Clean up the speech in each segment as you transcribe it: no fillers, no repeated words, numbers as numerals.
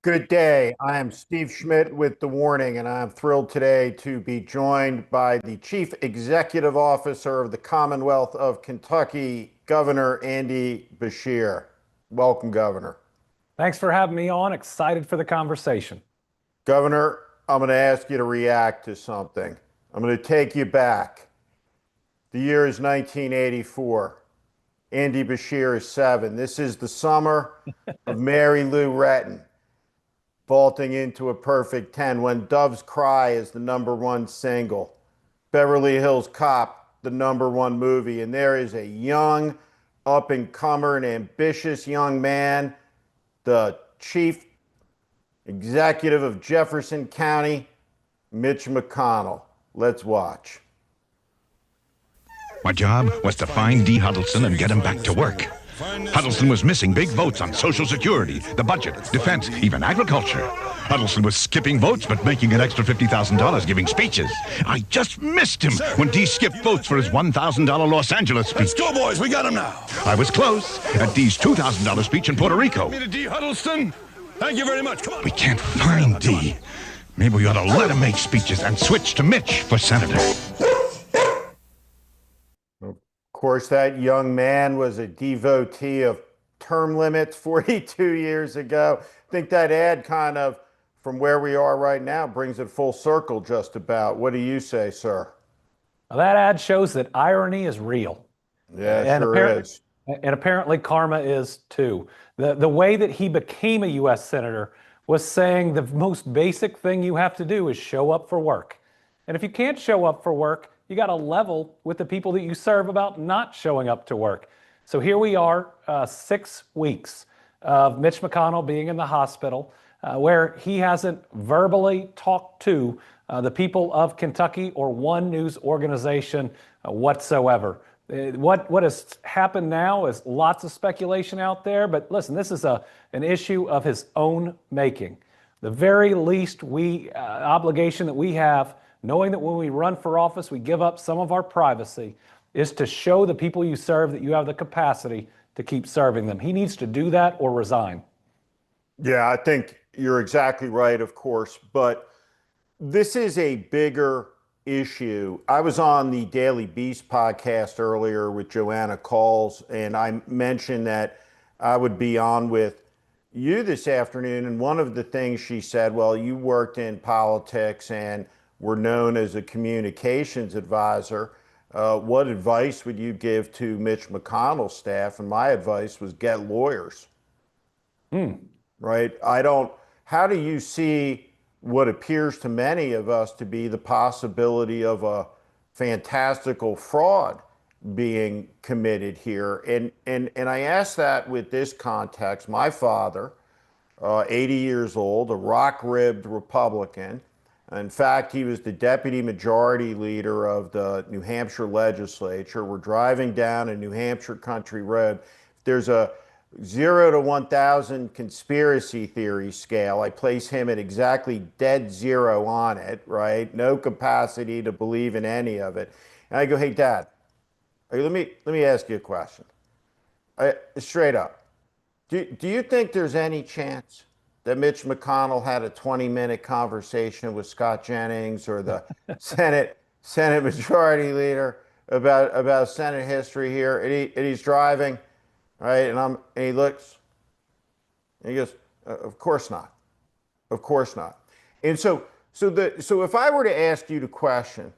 Good day. I am Steve Schmidt with The Warning, and I'm thrilled today to be joined by the Chief Executive Officer of the Commonwealth of Kentucky, Governor Andy Beshear. Welcome, Governor. Thanks for having me on. Excited for the conversation. Governor, I'm going to ask you to react to something. I'm going to take you back. The year is 1984. Andy Beshear is 7. This is the summer of Mary Lou Retton vaulting into a perfect 10 when Doves Cry is the #1 single. Beverly Hills Cop, the #1 movie. And there is a young, up-and-comer, and ambitious young man, the chief executive of Jefferson County, Mitch McConnell. Let's watch. My job was to find Dee Huddleston and get him back to work. Huddleston was missing big votes on Social Security, the budget, defense, even agriculture. Huddleston was skipping votes but making an extra $50,000 giving speeches. I just missed him when Dee skipped votes for his $1,000 Los Angeles speech. Let's go, boys. We got him now. I was close at Dee's $2,000 speech in Puerto Rico. Me to Dee Huddleston. Thank you very much. Come on. We can't find Dee. Maybe we ought to let him make speeches and switch to Mitch for senator. Of course, that young man was a devotee of term limits 42 years ago. I think that ad kind of, from where we are right now, brings it full circle just about. What do you say, sir? Well, that ad shows that irony is real. Yeah, and sure is. And apparently karma is too. The way that he became a U.S. Senator was saying the most basic thing you have to do is show up for work. And if you can't show up for work, you got to level with the people that you serve about not showing up to work. So here we are, 6 weeks of Mitch McConnell being in the hospital, where he hasn't verbally talked to the people of Kentucky or one news organization whatsoever. What has happened now is lots of speculation out there, but listen, this is an issue of his own making. The very least obligation that we have, knowing that when we run for office, we give up some of our privacy, is to show the people you serve that you have the capacity to keep serving them. He needs to do that or resign. Yeah, I think you're exactly right, of course, but this is a bigger issue. I was on the Daily Beast podcast earlier with Joanna Calls, and I mentioned that I would be on with you this afternoon, and one of the things she said, well, you worked in politics and were known as a communications advisor. What advice would you give to Mitch McConnell's staff? And my advice was get lawyers. Right? How do you see what appears to many of us to be the possibility of a fantastical fraud being committed here? And I ask that with this context. My father, 80 years old, a rock-ribbed Republican. In fact, he was the deputy majority leader of the New Hampshire legislature. We're driving down a New Hampshire country road. There's a 0 to 1,000 conspiracy theory scale. I place him at exactly dead zero on it, right? No capacity to believe in any of it. And I go, hey, Dad, let me ask you a question. Straight up. Do you think there's any chance that Mitch McConnell had a 20-minute conversation with Scott Jennings or the Senate Majority Leader about Senate history here? And he's driving, right? And he looks, and he goes, "Of course not, of course not." And so if I were to ask you the question,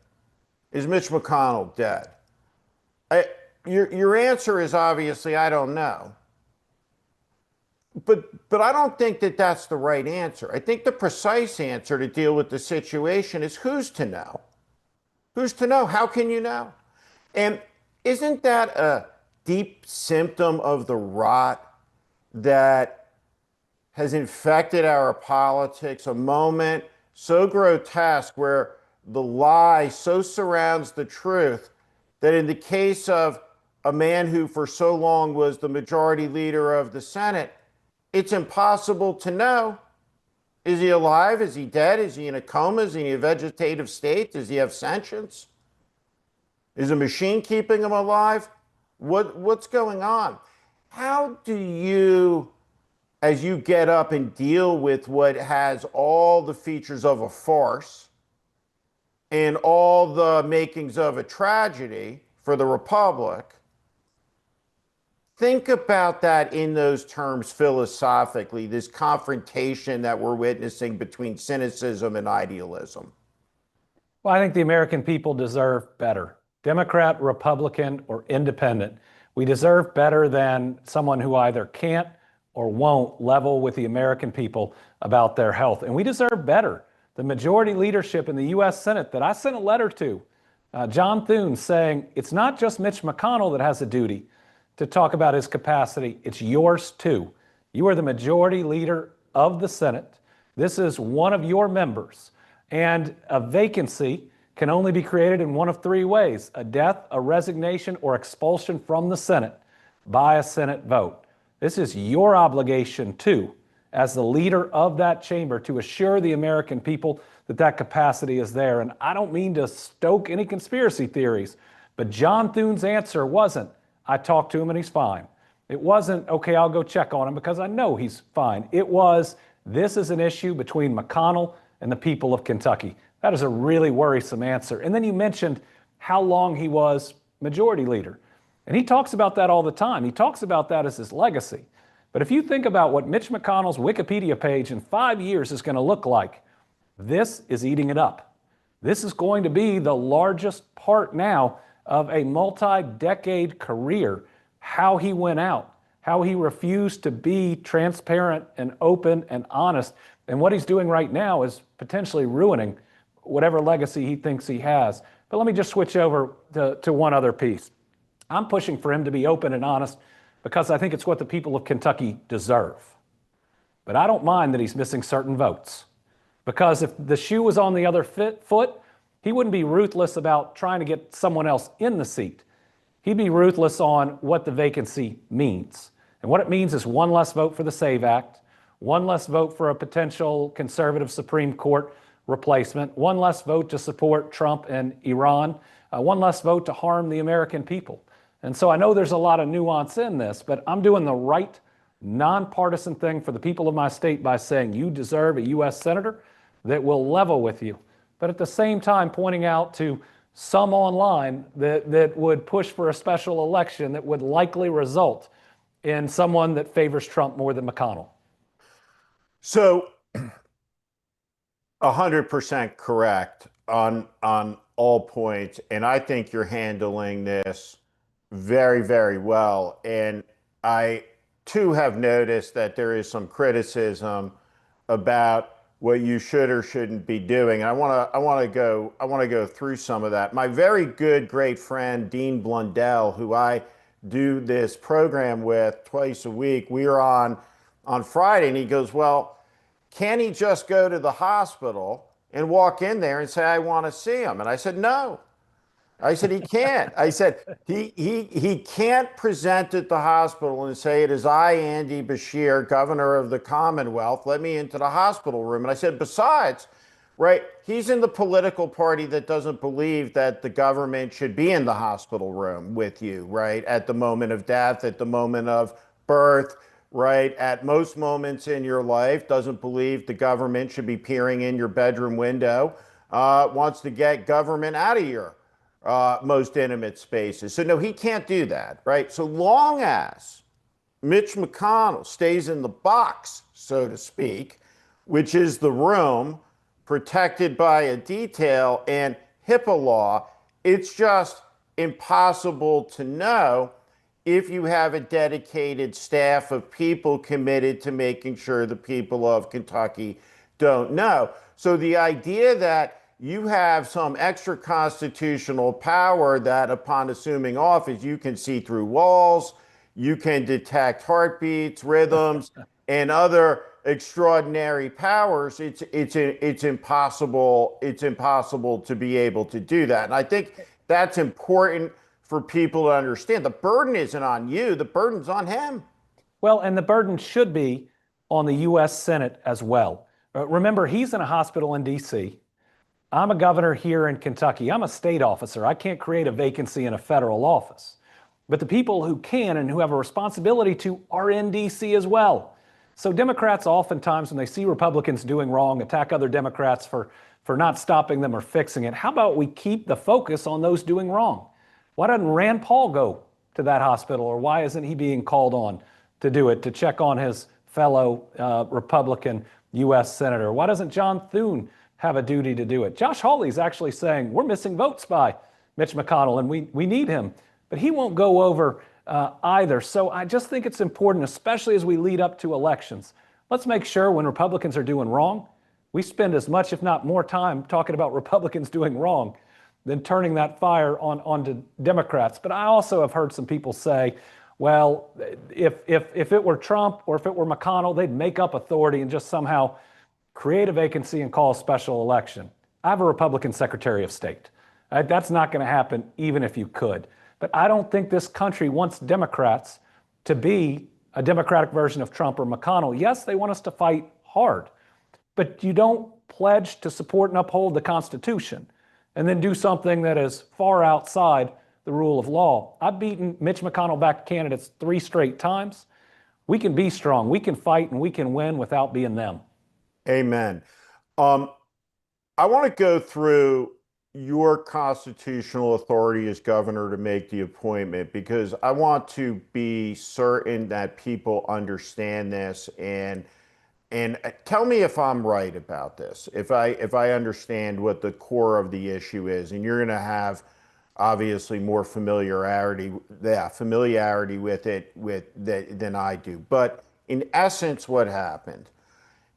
is Mitch McConnell dead? Your answer is obviously I don't know. But I don't think that that's the right answer. I think the precise answer to deal with the situation is who's to know? Who's to know? How can you know? And isn't that a deep symptom of the rot that has infected our politics? A moment so grotesque where the lie so surrounds the truth that in the case of a man who for so long was the majority leader of the Senate, it's impossible to know. Is he alive? Is he dead? Is he in a coma? Is he in a vegetative state? Does he have sentience? Is a machine keeping him alive? What's going on? How do you as you get up and deal with what has all the features of a farce and all the makings of a tragedy for the Republic, think about that in those terms philosophically, this confrontation that we're witnessing between cynicism and idealism. Well, I think the American people deserve better. Democrat, Republican, or independent. We deserve better than someone who either can't or won't level with the American people about their health. And we deserve better. The majority leadership in the U.S. Senate that I sent a letter to, John Thune, saying it's not just Mitch McConnell that has a duty to talk about his capacity, it's yours too. You are the majority leader of the Senate. This is one of your members. And a vacancy can only be created in one of three ways: a death, a resignation, or expulsion from the Senate by a Senate vote. This is your obligation too, as the leader of that chamber, to assure the American people that that capacity is there. And I don't mean to stoke any conspiracy theories, but John Thune's answer wasn't, I talked to him and he's fine. It wasn't, okay, I'll go check on him because I know he's fine. It was, this is an issue between McConnell and the people of Kentucky. That is a really worrisome answer. And then you mentioned how long he was majority leader. And he talks about that all the time. He talks about that as his legacy. But if you think about what Mitch McConnell's Wikipedia page in 5 years is going to look like, this is eating it up. This is going to be the largest part now of a multi-decade career, how he went out, how he refused to be transparent and open and honest. And what he's doing right now is potentially ruining whatever legacy he thinks he has. But let me just switch over to one other piece. I'm pushing for him to be open and honest because I think it's what the people of Kentucky deserve. But I don't mind that he's missing certain votes, because if the shoe was on the other foot, he wouldn't be ruthless about trying to get someone else in the seat. He'd be ruthless on what the vacancy means. And what it means is one less vote for the SAVE Act, one less vote for a potential conservative Supreme Court replacement, one less vote to support Trump and Iran, one less vote to harm the American people. And so I know there's a lot of nuance in this, but I'm doing the right nonpartisan thing for the people of my state by saying you deserve a U.S. Senator that will level with you, but at the same time pointing out to some online that would push for a special election that would likely result in someone that favors Trump more than McConnell. So 100% correct on all points. And I think you're handling this very, very well. And I too have noticed that there is some criticism about what you should or shouldn't be doing. I want to go through some of that. My very good, great friend, Dean Blundell, who I do this program with twice a week, we are on Friday, and he goes, well, can he just go to the hospital and walk in there and say, I want to see him? And I said, no. I said, he can't. I said, he can't present at the hospital and say, it is I, Andy Beshear, governor of the Commonwealth, let me into the hospital room. And I said, besides, right, he's in the political party that doesn't believe that the government should be in the hospital room with you, right, at the moment of death, at the moment of birth, right, at most moments in your life, doesn't believe the government should be peering in your bedroom window, wants to get government out of your most intimate spaces. So no, he can't do that, right? So long as Mitch McConnell stays in the box, so to speak, which is the room protected by a detail and HIPAA law, it's just impossible to know if you have a dedicated staff of people committed to making sure the people of Kentucky don't know. So the idea that you have some extra constitutional power that upon assuming office, you can see through walls, you can detect heartbeats, rhythms, and other extraordinary powers, it's impossible to be able to do that. And I think that's important for people to understand. The burden isn't on you, the burden's on him. Well, and the burden should be on the U.S. Senate as well. Remember, he's in a hospital in D.C. I'm a governor here in Kentucky. I'm a state officer. I can't create a vacancy in a federal office. But the people who can and who have a responsibility to are in D.C. as well. So Democrats oftentimes, when they see Republicans doing wrong, attack other Democrats for not stopping them or fixing it. How about we keep the focus on those doing wrong? Why doesn't Rand Paul go to that hospital, or why isn't he being called on to do it, to check on his fellow Republican U.S. Senator? Why doesn't John Thune have a duty to do it? Josh Hawley's actually saying we're missing votes by Mitch McConnell and we need him, but he won't go over either. So I just think it's important, especially as we lead up to elections. Let's make sure when Republicans are doing wrong, we spend as much, if not more time talking about Republicans doing wrong than turning that fire onto Democrats. But I also have heard some people say, well, if it were Trump or if it were McConnell, they'd make up authority and just somehow create a vacancy and call a special election. I have a Republican Secretary of State. That's not going to happen even if you could. But I don't think this country wants Democrats to be a Democratic version of Trump or McConnell. Yes, they want us to fight hard, but you don't pledge to support and uphold the Constitution and then do something that is far outside the rule of law. I've beaten Mitch McConnell-backed candidates 3 straight times. We can be strong, we can fight, and we can win without being them. Amen. I want to go through your constitutional authority as governor to make the appointment, because I want to be certain that people understand this, and tell me if I'm right about this, if I understand what the core of the issue is. And you're going to have obviously more familiarity with it than I do. But in essence, what happened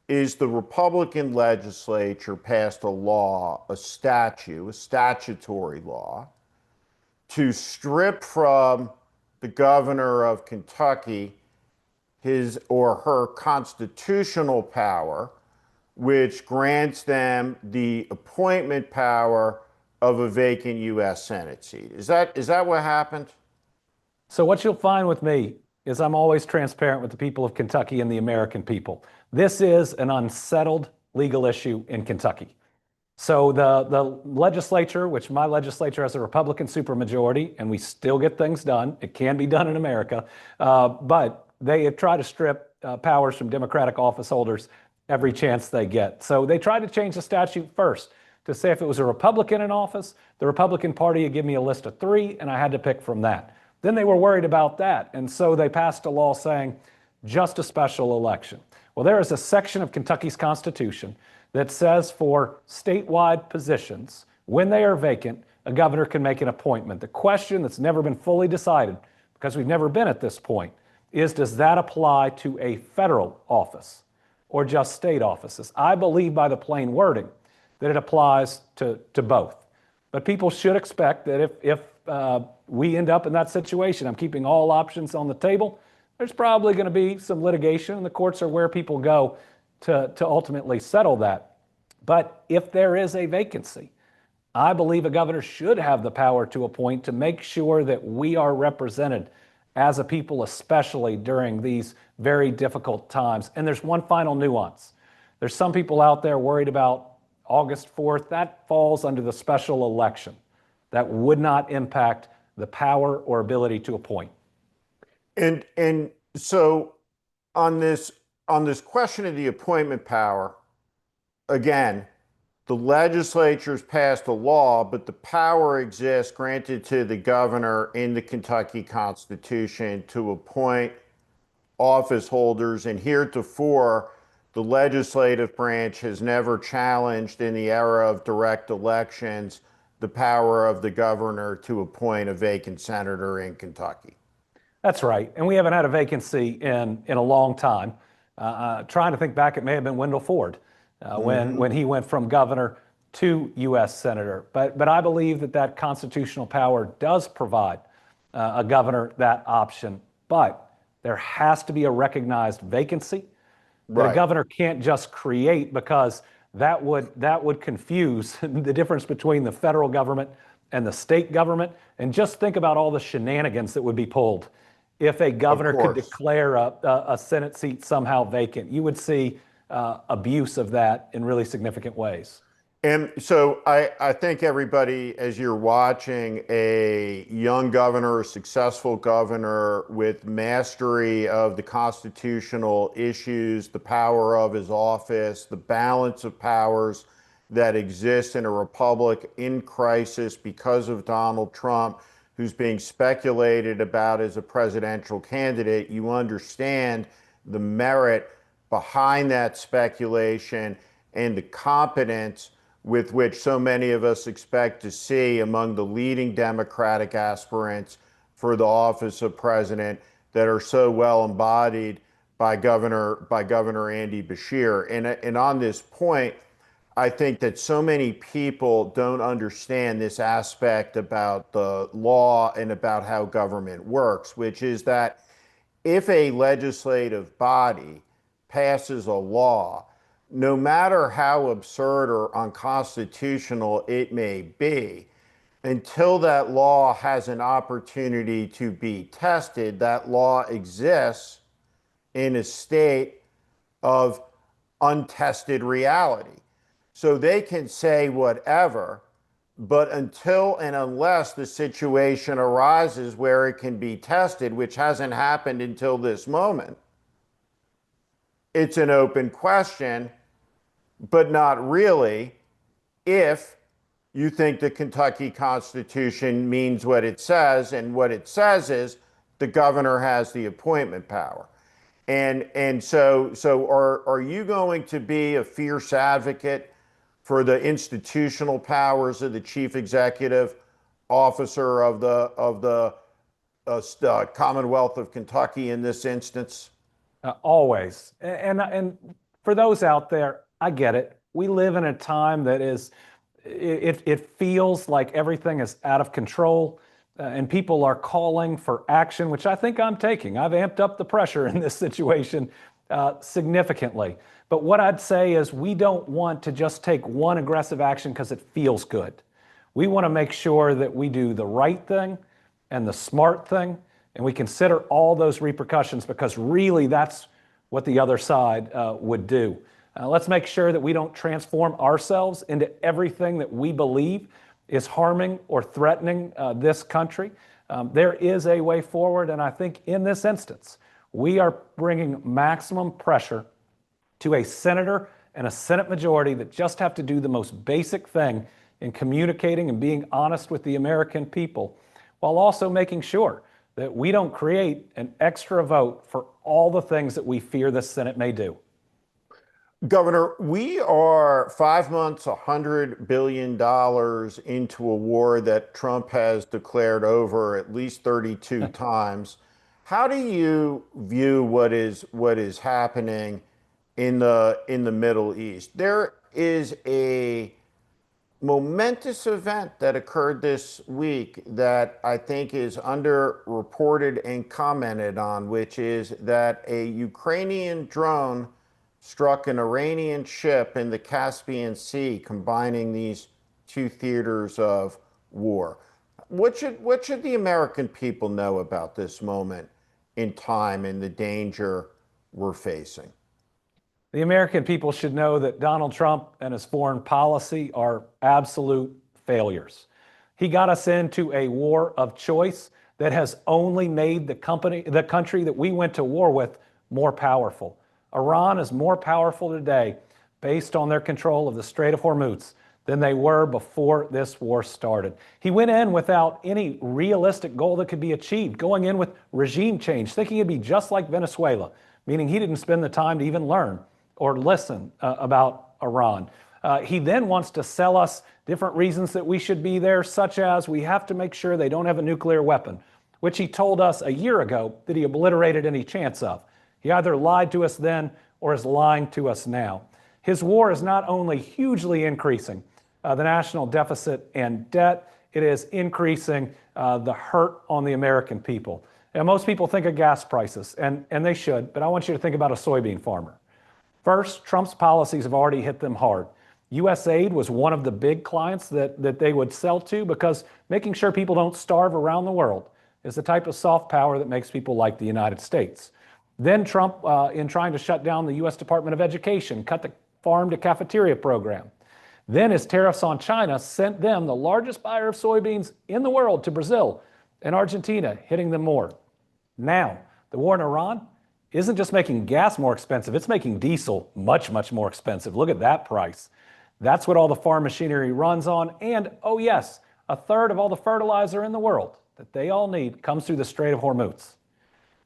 is the Republican legislature passed a law, a statutory law, to strip from the governor of Kentucky his or her constitutional power, which grants them the appointment power of a vacant U.S. Senate seat. Is that what happened? So what you'll find with me is I'm always transparent with the people of Kentucky and the American people. This is an unsettled legal issue in Kentucky. So the legislature, which my legislature has a Republican supermajority, and we still get things done. It can be done in America, but they have tried to strip powers from Democratic office holders every chance they get. So they tried to change the statute first to say if it was a Republican in office, the Republican Party would give me a list of 3, and I had to pick from that. Then they were worried about that, and so they passed a law saying just a special election. Well, there is a section of Kentucky's Constitution that says for statewide positions, when they are vacant, a governor can make an appointment. The question that's never been fully decided, because we've never been at this point, is does that apply to a federal office or just state offices? I believe by the plain wording that it applies to both. But people should expect that if we end up in that situation, I'm keeping all options on the table, there's probably going to be some litigation, and the courts are where people go to ultimately settle that. But if there is a vacancy, I believe a governor should have the power to appoint to make sure that we are represented as a people, especially during these very difficult times. And there's one final nuance. There's some people out there worried about August 4th. That falls under the special election. That would not impact the power or ability to appoint. And so on this question of the appointment power, again, the legislature's passed a law, but the power exists granted to the governor in the Kentucky Constitution to appoint office holders. And heretofore, the legislative branch has never challenged, in the era of direct elections, the power of the governor to appoint a vacant senator in Kentucky. That's right. And we haven't had a vacancy in a long time. Trying to think back, it may have been Wendell Ford when he went from governor to U.S. senator. But I believe that constitutional power does provide a governor that option. But there has to be a recognized vacancy that a governor can't just create, because that would confuse the difference between the federal government and the state government. And just think about all the shenanigans that would be pulled if a governor could declare a Senate seat somehow vacant. You would see abuse of that in really significant ways. And so I think everybody, as you're watching a young governor, a successful governor with mastery of the constitutional issues, the power of his office, the balance of powers that exist in a republic in crisis because of Donald Trump, who's being speculated about as a presidential candidate, you understand the merit behind that speculation and the competence with which so many of us expect to see among the leading Democratic aspirants for the office of president that are so well embodied by Governor Andy Beshear. And on this point, I think that so many people don't understand this aspect about the law and about how government works, which is that if a legislative body passes a law, no matter how absurd or unconstitutional it may be, until that law has an opportunity to be tested, that law exists in a state of untested reality. So they can say whatever, but until and unless the situation arises where it can be tested, which hasn't happened until this moment, it's an open question, but not really, if you think the Kentucky Constitution means what it says, and what it says is the governor has the appointment power. And so are you going to be a fierce advocate for the institutional powers of the chief executive officer of the Commonwealth of Kentucky in this instance? Always. And for those out there, I get it. We live in a time that it feels like everything is out of control, and people are calling for action, which I think I'm taking. I've amped up the pressure in this situation significantly. But what I'd say is we don't want to just take one aggressive action because it feels good. We want to make sure that we do the right thing and the smart thing, and we consider all those repercussions, because really that's what the other side would do. Let's make sure that we don't transform ourselves into everything that we believe is harming or threatening this country. There is a way forward, and I think in this instance, we are bringing maximum pressure to a senator and a Senate majority that just have to do the most basic thing in communicating and being honest with the American people, while also making sure that we don't create an extra vote for all the things that we fear the Senate may do. Governor, we are 5 months, $100 billion into a war that Trump has declared over at least 32 times. How do you view what is happening in the Middle East? There is a momentous event that occurred this week that I think is underreported and commented on, which is that a Ukrainian drone struck an Iranian ship in the Caspian Sea, combining these two theaters of war. What should the American people know about this moment in time and the danger we're facing? The American people should know that Donald Trump and his foreign policy are absolute failures. He got us into a war of choice that has only made the country that we went to war with more powerful. Iran is more powerful today based on their control of the Strait of Hormuz than they were before this war started. He went in without any realistic goal that could be achieved, going in with regime change, thinking it'd be just like Venezuela, meaning he didn't spend the time to even learn or listen about Iran. He then wants to sell us different reasons that we should be there, such as we have to make sure they don't have a nuclear weapon, which he told us a year ago that he obliterated any chance of. He either lied to us then or is lying to us now. His war is not only hugely increasing the national deficit and debt, it is increasing the hurt on the American people. And most people think of gas prices, and they should, but I want you to think about a soybean farmer. First, Trump's policies have already hit them hard. USAID was one of the big clients that they would sell to, because making sure people don't starve around the world is the type of soft power that makes people like the United States. Then Trump, in trying to shut down the U.S. Department of Education, cut the farm to cafeteria program. Then his tariffs on China sent them, the largest buyer of soybeans in the world, to Brazil and Argentina, hitting them more. Now, the war in Iran isn't just making gas more expensive, it's making diesel much, much more expensive. Look at that price. That's what all the farm machinery runs on. And, oh yes, a third of all the fertilizer in the world that they all need comes through the Strait of Hormuz.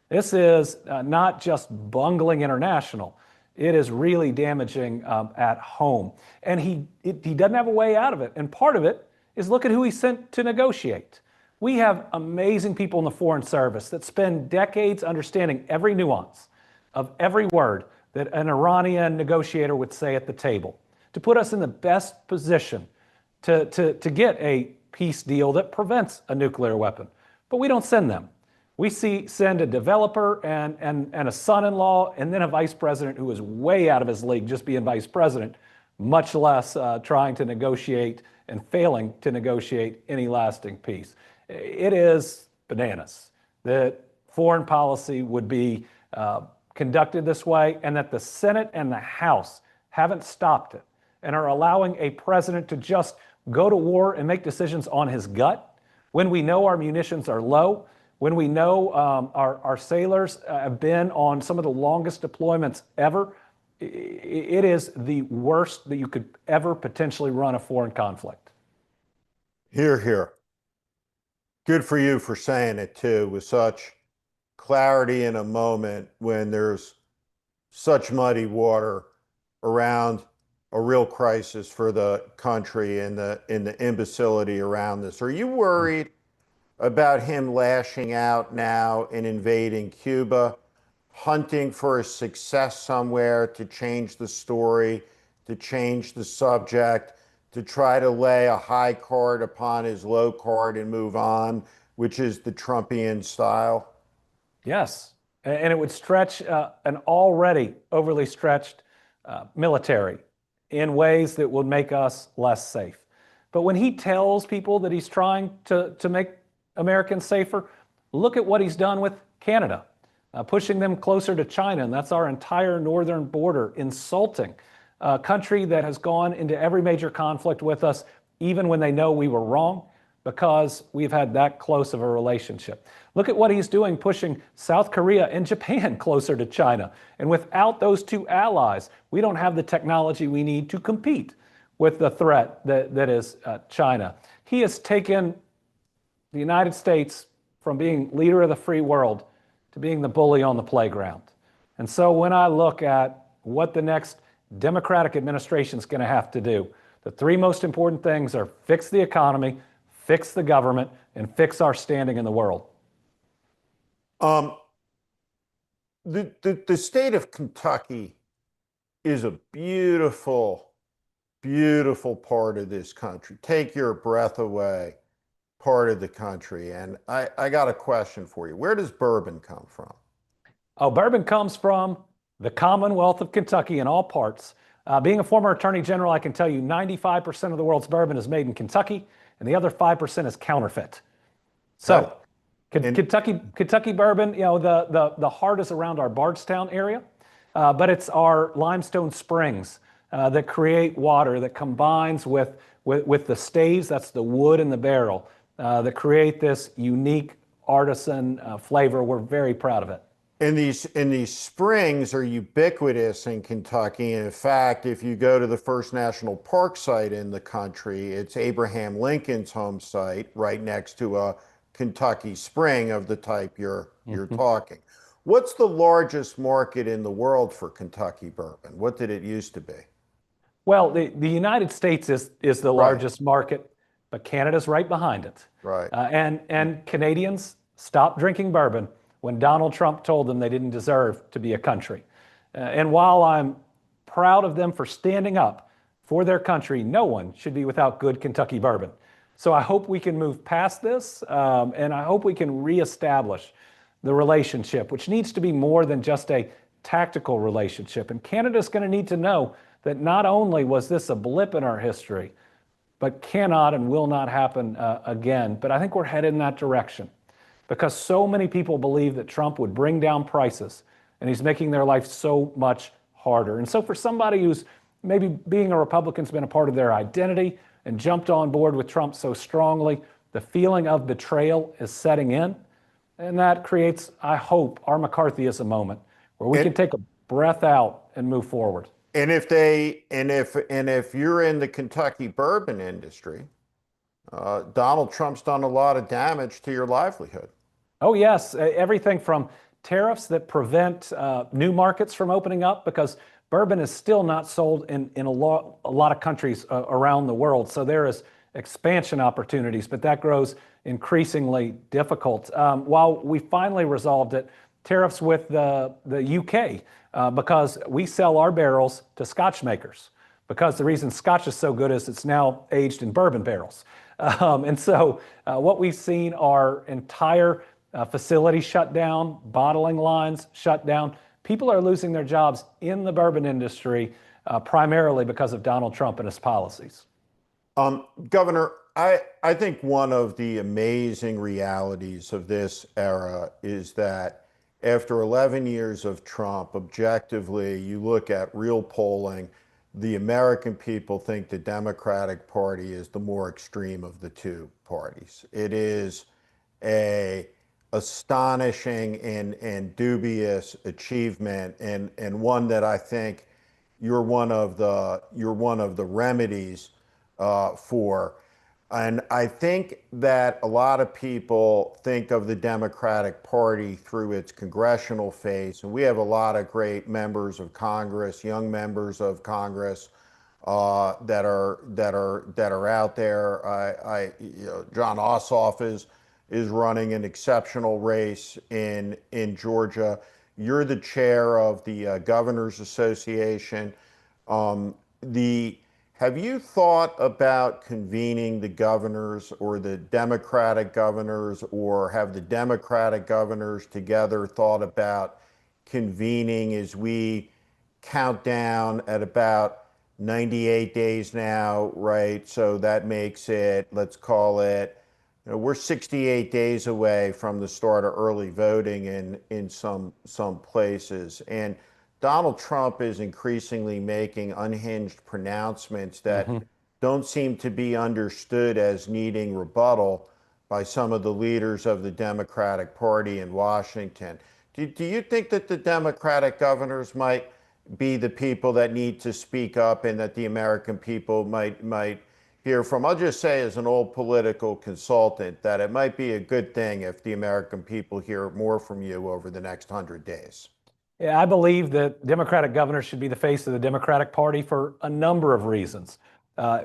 This is not just bungling international. It is really damaging at home. And he doesn't have a way out of it. And part of it is look at who he sent to negotiate. We have amazing people in the Foreign Service that spend decades understanding every nuance of every word that an Iranian negotiator would say at the table to put us in the best position to get a peace deal that prevents a nuclear weapon. But we don't send them. We send a developer and a son-in-law and then a vice president who is way out of his league just being vice president, much less trying to negotiate and failing to negotiate any lasting peace. It is bananas that foreign policy would be conducted this way and that the Senate and the House haven't stopped it and are allowing a president to just go to war and make decisions on his gut when we know our munitions are low, when we know our sailors have been on some of the longest deployments ever. It is the worst that you could ever potentially run a foreign conflict. Hear, hear. Good for you for saying it too, with such clarity in a moment when there's such muddy water around a real crisis for the country and the imbecility around this. Are you worried about him lashing out now and invading Cuba, hunting for a success somewhere to change the story, to change the subject, to try to lay a high card upon his low card and move on, which is the Trumpian style? Yes, and it would stretch an already overly stretched military in ways that would make us less safe. But when he tells people that he's trying to make Americans safer, look at what he's done with Canada, pushing them closer to China, and that's our entire northern border, insulting a country that has gone into every major conflict with us, even when they know we were wrong, because we've had that close of a relationship. Look at what he's doing, pushing South Korea and Japan closer to China. And without those two allies, we don't have the technology we need to compete with the threat that is China. He has taken the United States from being leader of the free world to being the bully on the playground. And so when I look at what the next Democratic administration is going to have to do, the three most important things are fix the economy, fix the government, and fix our standing in the world. The state of Kentucky is a beautiful, beautiful part of this country. Take your breath away part of the country. And I got a question for you. Where does bourbon come from? Oh, bourbon comes from the Commonwealth of Kentucky in all parts. Being a former attorney general, I can tell you 95% of the world's bourbon is made in Kentucky, and the other 5% is counterfeit. So, Kentucky bourbon, you know, the heart is around our Bardstown area, but it's our limestone springs that create water that combines with the staves, that's the wood in the barrel, that create this unique artisan flavor. We're very proud of it. And these springs are ubiquitous in Kentucky. In fact, if you go to the first national park site in the country, it's Abraham Lincoln's home site right next to a Kentucky spring of the type you're talking. What's the largest market in the world for Kentucky bourbon? What did it used to be? Well, the United States is the largest market, but Canada's right behind it. Right. And Canadians stopped drinking bourbon when Donald Trump told them they didn't deserve to be a country. And while I'm proud of them for standing up for their country, no one should be without good Kentucky bourbon. So I hope we can move past this, and I hope we can reestablish the relationship, which needs to be more than just a tactical relationship. And Canada's going to need to know that not only was this a blip in our history, but cannot and will not happen again. But I think we're headed in that direction, because so many people believe that Trump would bring down prices, and he's making their life so much harder. And so for somebody who's maybe being a Republican's been a part of their identity and jumped on board with Trump so strongly, the feeling of betrayal is setting in. And that creates, I hope, our McCarthyism moment where we can take a breath out and move forward. And if you're in the Kentucky bourbon industry, Donald Trump's done a lot of damage to your livelihood. Oh, yes. Everything from tariffs that prevent new markets from opening up, because bourbon is still not sold in a lot of countries around the world. So there is expansion opportunities, but that grows increasingly difficult. While we finally resolved it, tariffs with the UK, because we sell our barrels to Scotch makers, because the reason Scotch is so good is it's now aged in bourbon barrels. And so what we've seen are entire facilities shut down, bottling lines shut down. People are losing their jobs in the bourbon industry, primarily because of Donald Trump and his policies. Governor, I think one of the amazing realities of this era is that after 11 years of Trump, objectively, you look at real polling, the American people think the Democratic Party is the more extreme of the two parties. It is a astonishing and dubious achievement, and one that I think you're one of the remedies for. And I think that a lot of people think of the Democratic Party through its congressional face, and we have a lot of great members of Congress, young members of Congress that are out there. John Ossoff is running an exceptional race in Georgia. You're the chair of the Governors Association. Have you thought about convening the governors or the Democratic governors, or have the Democratic governors together thought about convening as we count down at about 98 days now, right? So that makes it, let's call it, we're 68 days away from the start of early voting in some places. And Donald Trump is increasingly making unhinged pronouncements that don't seem to be understood as needing rebuttal by some of the leaders of the Democratic Party in Washington. Do you think that the Democratic governors might be the people that need to speak up and that the American people might hear from? I'll just say, as an old political consultant, that it might be a good thing if the American people hear more from you over the next 100 days. Yeah, I believe that Democratic governors should be the face of the Democratic Party for a number of reasons.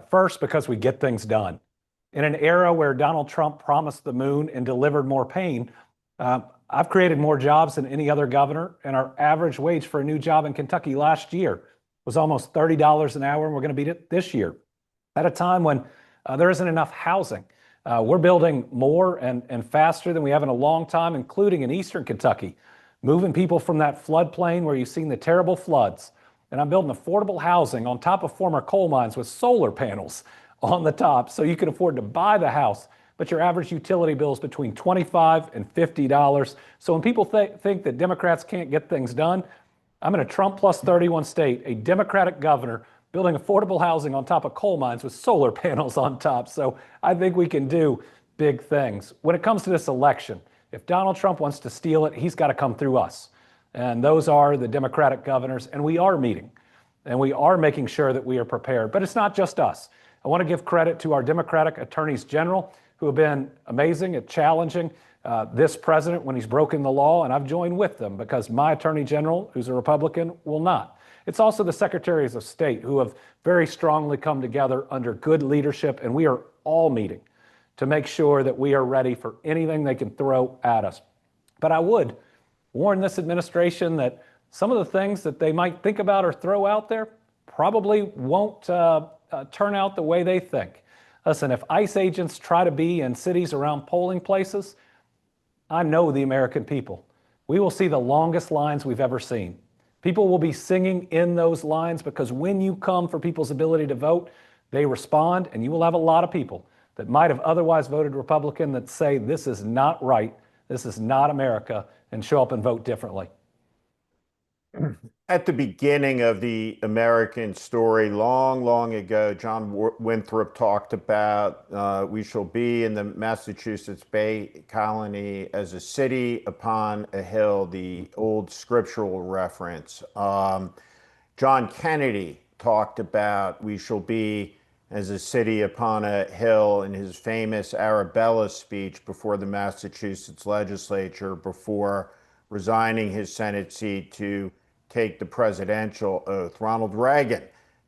First, because we get things done. In an era where Donald Trump promised the moon and delivered more pain, I've created more jobs than any other governor, and our average wage for a new job in Kentucky last year was almost $30 an hour, and we're going to beat it this year at a time when there isn't enough housing. We're building more and faster than we have in a long time, including in eastern Kentucky, moving people from that floodplain where you've seen the terrible floods. And I'm building affordable housing on top of former coal mines with solar panels on the top, so you can afford to buy the house, but your average utility bill is between $25 and $50. So when people think that Democrats can't get things done, I'm in a Trump plus 31 state, a Democratic governor building affordable housing on top of coal mines with solar panels on top. So I think we can do big things. When it comes to this election, if Donald Trump wants to steal it, he's got to come through us. And those are the Democratic governors, and we are meeting, and we are making sure that we are prepared. But it's not just us. I want to give credit to our Democratic attorneys general, who have been amazing at challenging this president when he's broken the law, and I've joined with them because my attorney general, who's a Republican, will not. It's also the secretaries of state who have very strongly come together under good leadership, and we are all meeting to make sure that we are ready for anything they can throw at us. But I would warn this administration that some of the things that they might think about or throw out there probably won't turn out the way they think. Listen, if ICE agents try to be in cities around polling places, I know the American people. We will see the longest lines we've ever seen. People will be singing in those lines because when you come for people's ability to vote, they respond, and you will have a lot of people that might have otherwise voted Republican that say this is not right, this is not America, and show up and vote differently. At the beginning of the American story, long, long ago, John Winthrop talked about we shall be in the Massachusetts Bay Colony as a city upon a hill, the old scriptural reference. John Kennedy talked about we shall be as a city upon a hill in his famous Arabella speech before the Massachusetts legislature before resigning his Senate seat to take the presidential oath. Ronald Reagan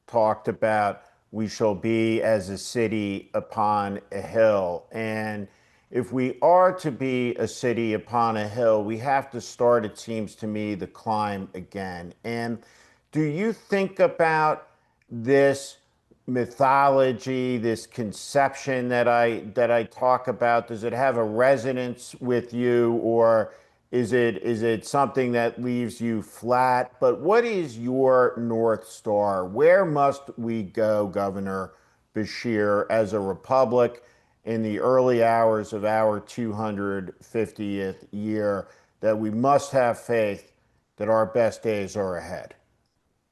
talked about we shall be as a city upon a hill. And if we are to be a city upon a hill, we have to start, it seems to me, the climb again. And do you think about this mythology, this conception that I talk about? Does it have a resonance with you, or is it something that leaves you flat? But what is your North Star? Where must we go, Governor Beshear, as a republic in the early hours of our 250th year, that we must have faith that our best days are ahead?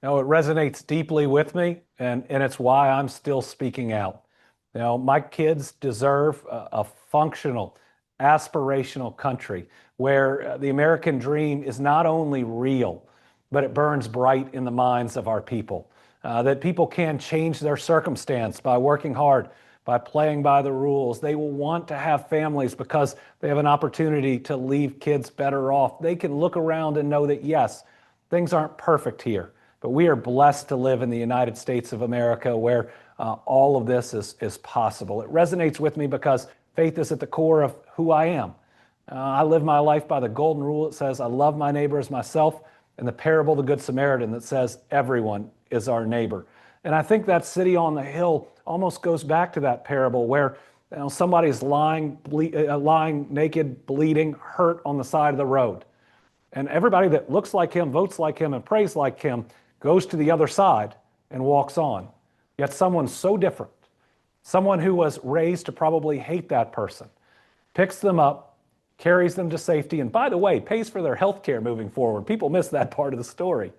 No, it resonates deeply with me, and it's why I'm still speaking out. My kids deserve a functional, aspirational country where the American dream is not only real, but it burns bright in the minds of our people. That people can change their circumstance by working hard, by playing by the rules. They will want to have families because they have an opportunity to leave kids better off. They can look around and know that, yes, things aren't perfect here, but we are blessed to live in the United States of America where all of this is possible. It resonates with me because faith is at the core of who I am. I live my life by the golden rule that says, I love my neighbor as myself, and the parable of the Good Samaritan that says, everyone is our neighbor. And I think that city on the hill almost goes back to that parable where somebody's lying naked, bleeding, hurt on the side of the road. And everybody that looks like him, votes like him, and prays like him goes to the other side and walks on. Yet someone so different, someone who was raised to probably hate that person, picks them up, carries them to safety, and by the way, pays for their health care moving forward. People miss that part of the story.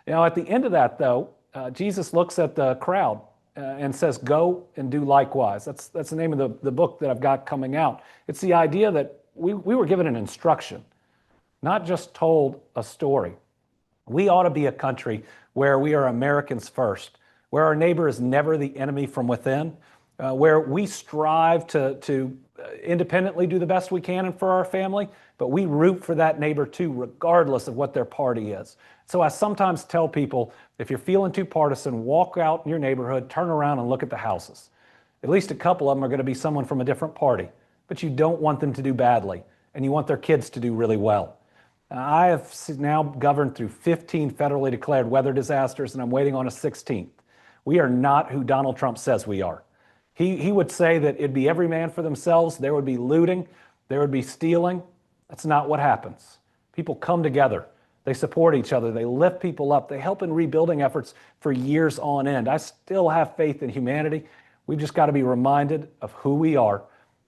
At the end of that, though, Jesus looks at the crowd and says, go and do likewise. That's the name of the book that I've got coming out. It's the idea that we were given an instruction, not just told a story. We ought to be a country where we are Americans first, where our neighbor is never the enemy from within, where we strive to independently do the best we can and for our family, but we root for that neighbor too, regardless of what their party is. So I sometimes tell people, if you're feeling too partisan, walk out in your neighborhood, turn around and look at the houses. At least a couple of them are going to be someone from a different party, but you don't want them to do badly, and you want their kids to do really well. I have now governed through 15 federally declared weather disasters, and I'm waiting on a 16th. We are not who Donald Trump says we are. He would say that it'd be every man for themselves. There would be looting. There would be stealing. That's not what happens. People come together. They support each other. They lift people up. They help in rebuilding efforts for years on end. I still have faith in humanity. We've just got to be reminded of who we are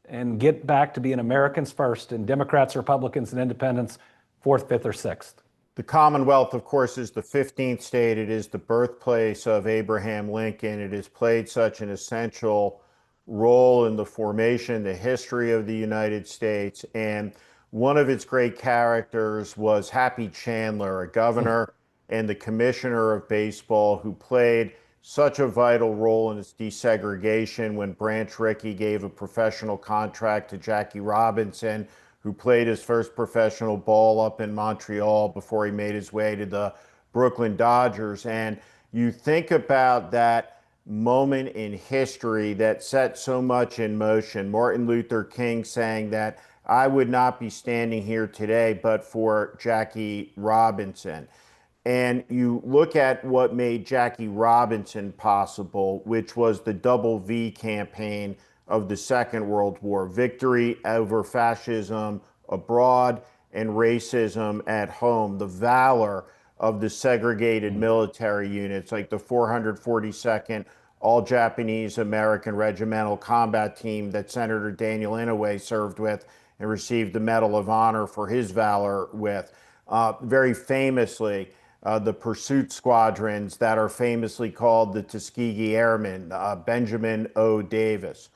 and get back to being Americans first and Democrats, Republicans, and independents fourth, fifth, or sixth. The Commonwealth, of course, is the 15th state. It is the birthplace of Abraham Lincoln. It has played such an essential role in the formation, the history of the United States. And one of its great characters was Happy Chandler, a governor and the commissioner of baseball who played such a vital role in its desegregation when Branch Rickey gave a professional contract to Jackie Robinson, who played his first professional ball up in Montreal before he made his way to the Brooklyn Dodgers. And you think about that moment in history that set so much in motion. Martin Luther King saying that I would not be standing here today but for Jackie Robinson. And you look at what made Jackie Robinson possible, which was the Double V campaign of the Second World War, victory over fascism abroad and racism at home, the valor of the segregated military units like the 442nd All-Japanese American Regimental Combat Team that Senator Daniel Inouye served with and received the Medal of Honor for his valor with. Very famously, the pursuit squadrons that are famously called the Tuskegee Airmen, Benjamin O. Davis.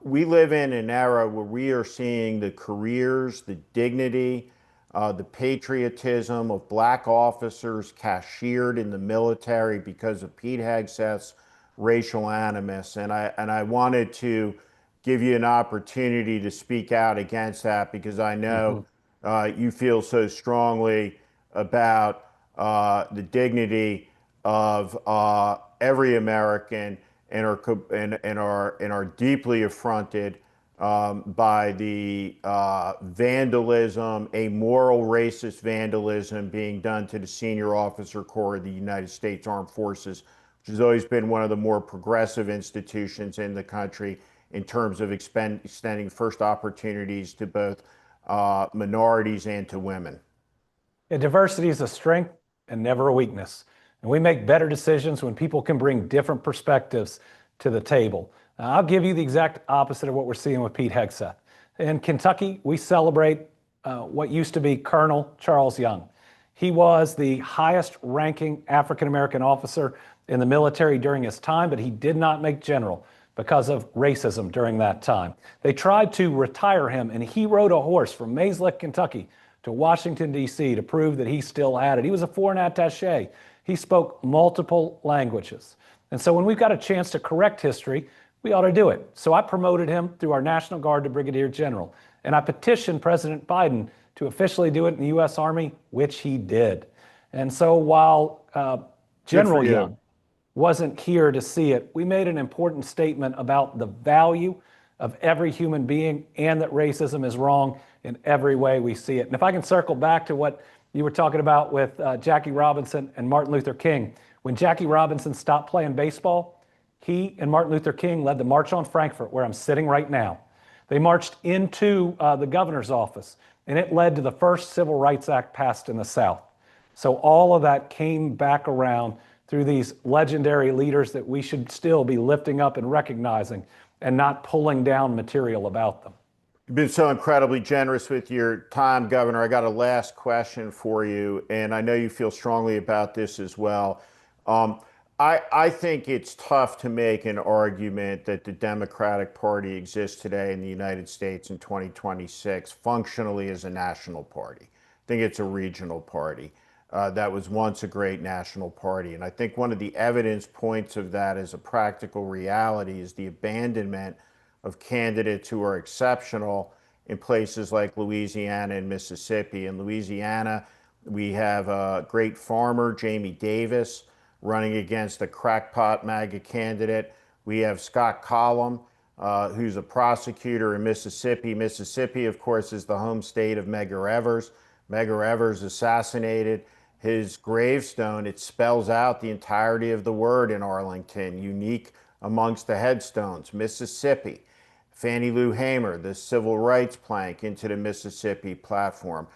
We live in an era where we are seeing the careers, the dignity, the patriotism of black officers cashiered in the military because of Pete Hegseth's racial animus. And I wanted to give you an opportunity to speak out against that because I know you feel so strongly about the dignity of every American and are deeply affronted by the vandalism, a moral racist vandalism being done to the senior officer corps of the United States Armed Forces, which has always been one of the more progressive institutions in the country in terms of extending first opportunities to both minorities and to women. Yeah, diversity is a strength and never a weakness. And we make better decisions when people can bring different perspectives to the table. Now, I'll give you the exact opposite of what we're seeing with Pete Hegseth. In Kentucky, we celebrate what used to be Colonel Charles Young. He was the highest ranking African-American officer in the military during his time, but he did not make general because of racism during that time. They tried to retire him, and he rode a horse from Mays Lick, Kentucky to Washington, D.C. to prove that he still had it. He was a foreign attaché. He spoke multiple languages. And so when we've got a chance to correct history, we ought to do it. So I promoted him through our National Guard to Brigadier General. And I petitioned President Biden to officially do it in the U.S. Army, which he did. And so while General Young wasn't here to see it, we made an important statement about the value of every human being and that racism is wrong in every way we see it. And if I can circle back to what you were talking about with Jackie Robinson and Martin Luther King, when Jackie Robinson stopped playing baseball, he and Martin Luther King led the March on Frankfurt, where I'm sitting right now. They marched into the governor's office, and it led to the first Civil Rights Act passed in the South. So all of that came back around through these legendary leaders that we should still be lifting up and recognizing and not pulling down material about them. You've been so incredibly generous with your time, Governor. I got a last question for you, and I know you feel strongly about this as well. I think it's tough to make an argument that the Democratic Party exists today in the United States in 2026 functionally as a national party. I think it's a regional party. That was once a great national party. And I think one of the evidence points of that as a practical reality is the abandonment of candidates who are exceptional in places like Louisiana and Mississippi. In Louisiana, we have a great farmer, Jamie Davis, running against a crackpot MAGA candidate. We have Scott Collum, who's a prosecutor in Mississippi. Mississippi, of course, is the home state of Medgar Evers. Medgar Evers assassinated. His gravestone, it spells out the entirety of the word in Arlington, unique amongst the headstones. Mississippi, Fannie Lou Hamer, the civil rights plank into the Mississippi platform.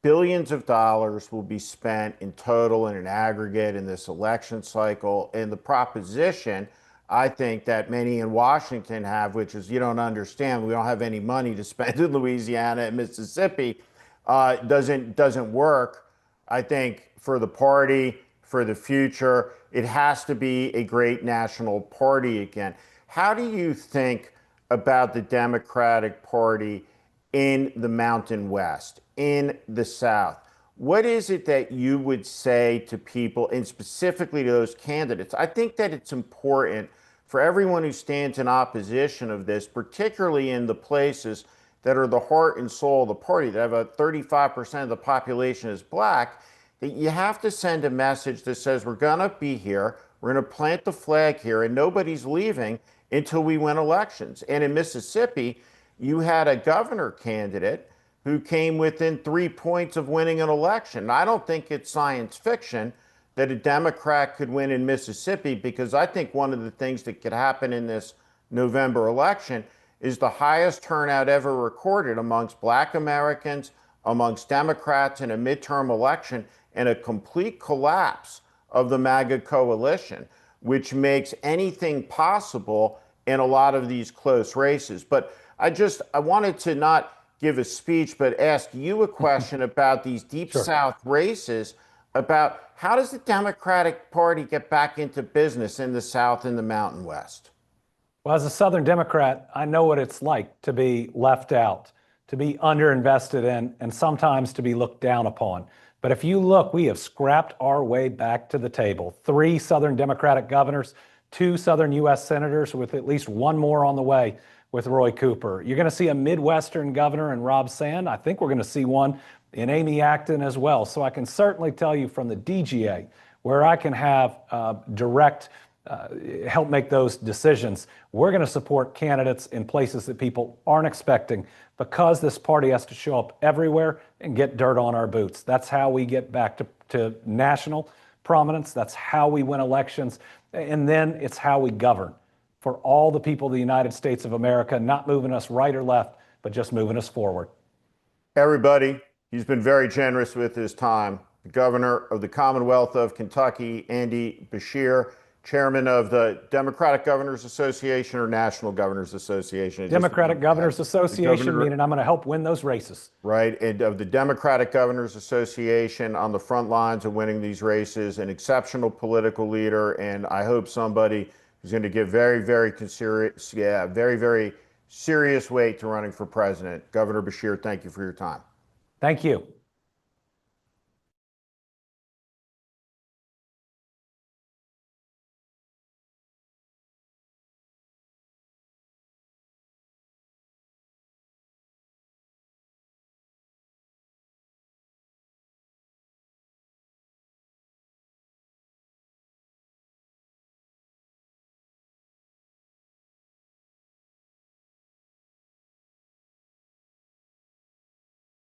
Billions of dollars will be spent in total and in aggregate in this election cycle. And the proposition, I think, that many in Washington have, which is you don't understand, we don't have any money to spend in Louisiana and Mississippi, doesn't work. I think for the party, for the future, it has to be a great national party again. How do you think about the Democratic Party in the Mountain West, in the South? What is it that you would say to people, and specifically to those candidates? I think that it's important for everyone who stands in opposition of this, particularly in the places that are the heart and soul of the party, that have a 35% of the population is black, that you have to send a message that says we're going to be here, we're going to plant the flag here, and nobody's leaving until we win elections. And in Mississippi, you had a governor candidate who came within 3 points of winning an election. I don't think it's science fiction that a Democrat could win in Mississippi, because I think one of the things that could happen in this November election is the highest turnout ever recorded amongst Black Americans, amongst Democrats in a midterm election, and a complete collapse of the MAGA coalition, which makes anything possible in a lot of these close races. But I wanted to not give a speech, but ask you a question about these deep South races. about how does the Democratic Party get back into business in the South and the Mountain West? Well, as a Southern Democrat, I know what it's like to be left out, to be underinvested in, and sometimes to be looked down upon. But if you look, we have scrapped our way back to the table. 3 Southern Democratic governors, 2 Southern U.S. senators, with at least one more on the way with Roy Cooper. You're going to see a Midwestern governor in Rob Sand. I think we're going to see one in Amy Acton as well. So I can certainly tell you from the DGA, where I can have direct help make those decisions. We're going to support candidates in places that people aren't expecting, because this party has to show up everywhere and get dirt on our boots. That's how we get back to national prominence. That's how we win elections. And then it's how we govern for all the people of the United States of America, not moving us right or left, but just moving us forward. Everybody, he's been very generous with his time. The governor of the Commonwealth of Kentucky, Andy Beshear, chairman of the Democratic Governors Association or National Governors Association? Democratic Governors Association, meaning I'm going to help win those races. Right, and of the Democratic Governors Association, on the front lines of winning these races, an exceptional political leader, and I hope somebody who's going to give very, very serious weight to running for president. Governor Beshear, thank you for your time. Thank you.